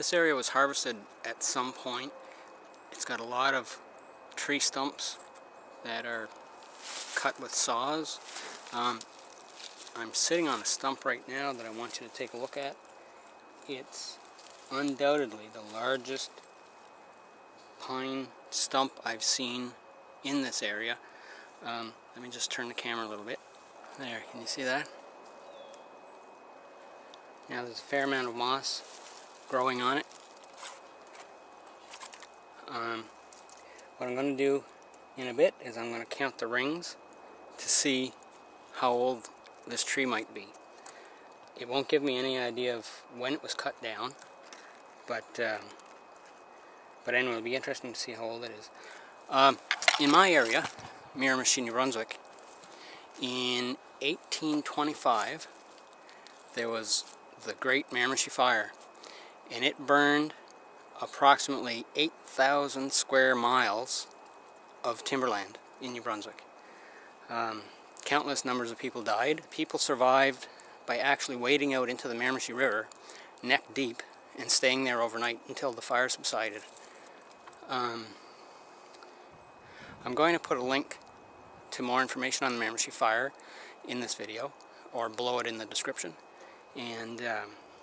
This area was harvested at some point. It's got a lot of tree stumps that are cut with saws. I'm sitting on a stump right now that I want you to take a look at. It's undoubtedly the largest pine stump I've seen in this area. Let me just turn the camera a little bit. There, can you see that? Now there's a fair amount of moss growing on it. What I'm going to do in a bit is I'm going to count the rings to see how old this tree might be. It won't give me any idea of when it was cut down, but anyway, it'll be interesting to see how old it is. In my area, Miramichi, New Brunswick, in 1825, there was the Great Miramichi Fire, and it burned approximately 8,000 square miles of timberland in New Brunswick. Countless numbers of people died. People survived by actually wading out into the Miramichi River, neck deep, and staying there overnight until the fire subsided. I'm going to put a link to more information on the Miramichi Fire in this video, or below it in the description, and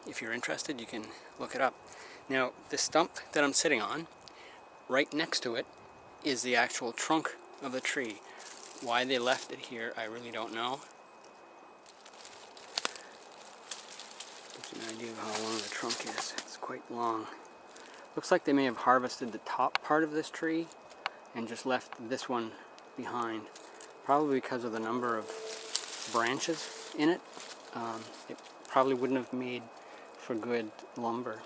if you're interested you can look it up. Now, the stump that I'm sitting on, right next to it is the actual trunk of the tree. Why they left it here, I really don't know. Gives you an idea of how long the trunk is. It's quite long. Looks like they may have harvested the top part of this tree and just left this one behind. Probably because of the number of branches in it. It probably wouldn't have made for good lumber.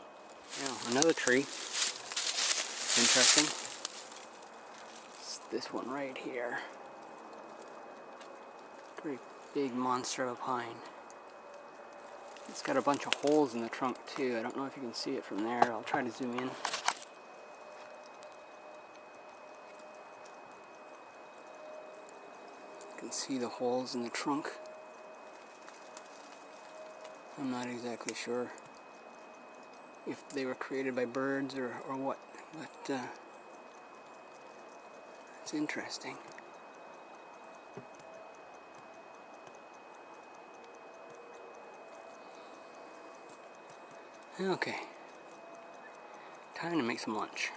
Now, another tree. Interesting. It's this one right here. Great big monster of a pine. It's got a bunch of holes in the trunk too. I don't know if you can see it from there. I'll try to zoom in. You can see the holes in the trunk. I'm not exactly sure if they were created by birds or what, but it's interesting. Okay, time to make some lunch.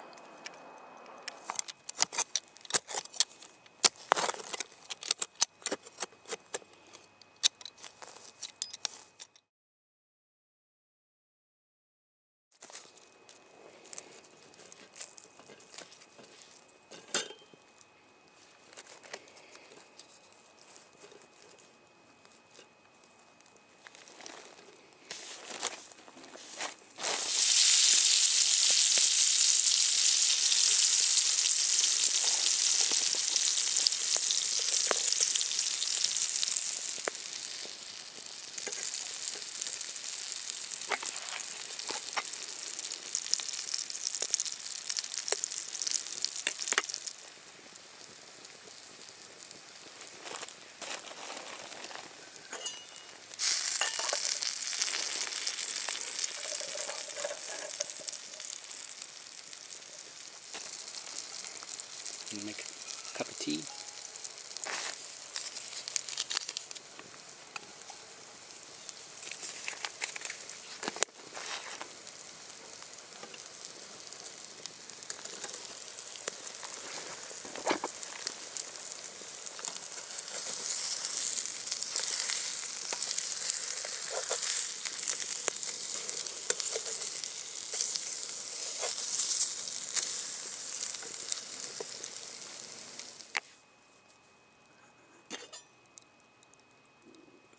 Make a cup of tea.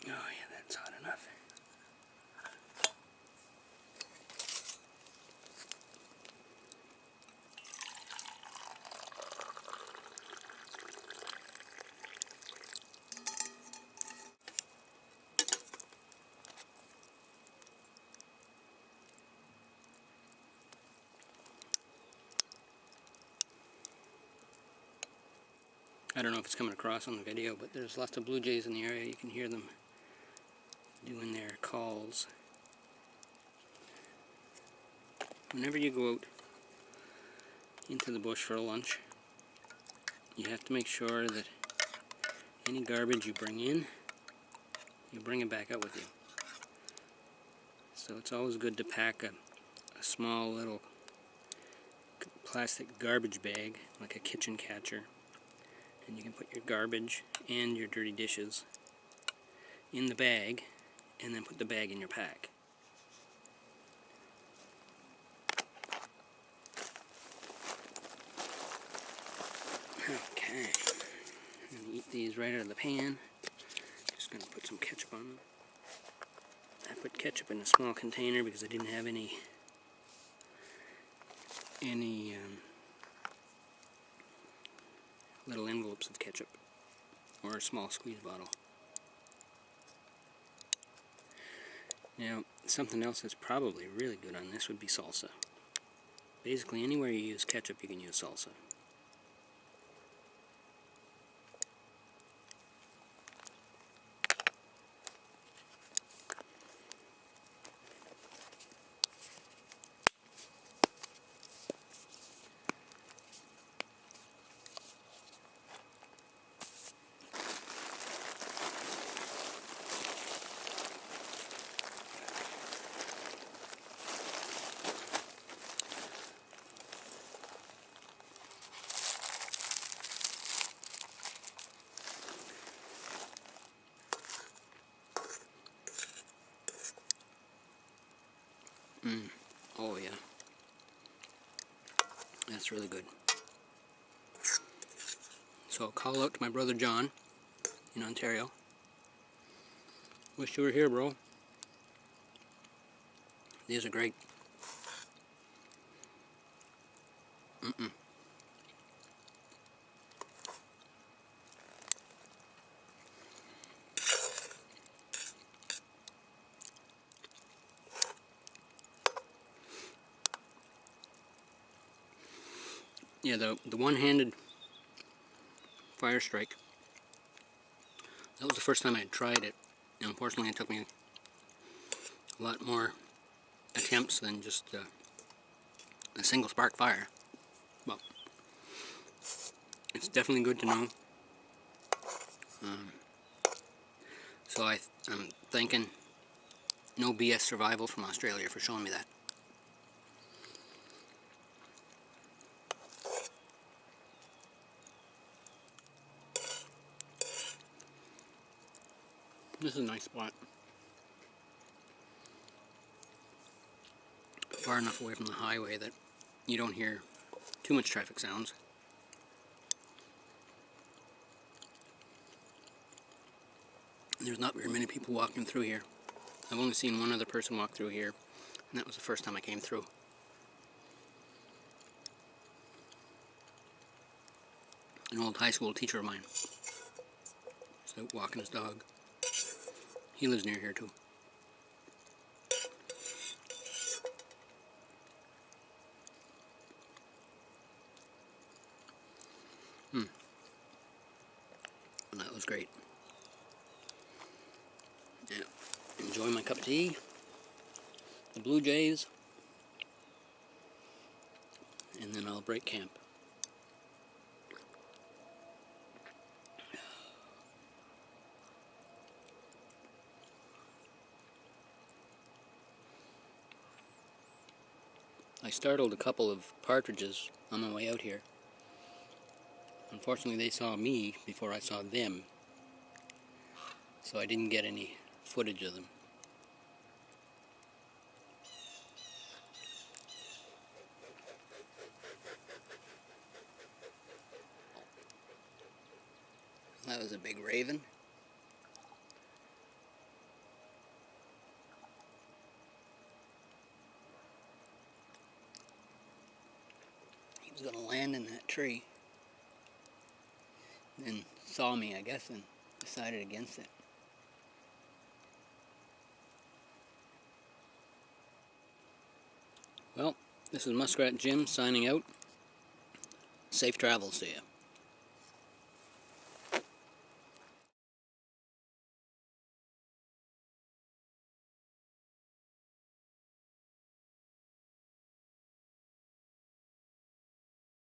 Oh yeah, that's hot enough. I don't know if it's coming across on the video, but there's lots of blue jays in the area. You can hear them doing their calls. whenever you go out into the bush for a lunch, you have to make sure that any garbage you bring in, you bring it back out with you. So it's always good to pack a small little plastic garbage bag, like a kitchen catcher, and you can put your garbage and your dirty dishes in the bag, and then put the bag in your pack. Okay, I'm going to eat these right out of the pan. Just going to put some ketchup on them. I put ketchup in a small container because I didn't have any little envelopes of ketchup or a small squeeze bottle. Now, something else that's probably really good on this would be salsa. Basically, anywhere you use ketchup, you can use salsa. Oh yeah, that's really good. So I'll call out to my brother John in Ontario. Wish you were here, bro. These are great. Yeah, the one-handed fire strike, that was the first time I had tried it. Unfortunately, it took me a lot more attempts than just a single spark fire. Well, it's definitely good to know. So I'm thanking No BS Survival from Australia for showing me that. This is a nice spot. Far enough away from the highway that you don't hear too much traffic sounds. There's not very many people walking through here. I've only seen one other person walk through here, and that was the first time I came through. An old high school teacher of mine was out walking his dog. He lives near here too. And that was great. Yeah. Enjoy my cup of tea, the Blue Jays, and then I'll break camp. I startled a couple of partridges on my way out here. Unfortunately, they saw me before I saw them, so I didn't get any footage of them. That was a big raven. He was going to land in that tree. And saw me, I guess, and decided against it. Well, this is Muskrat Jim signing out. Safe travels to you.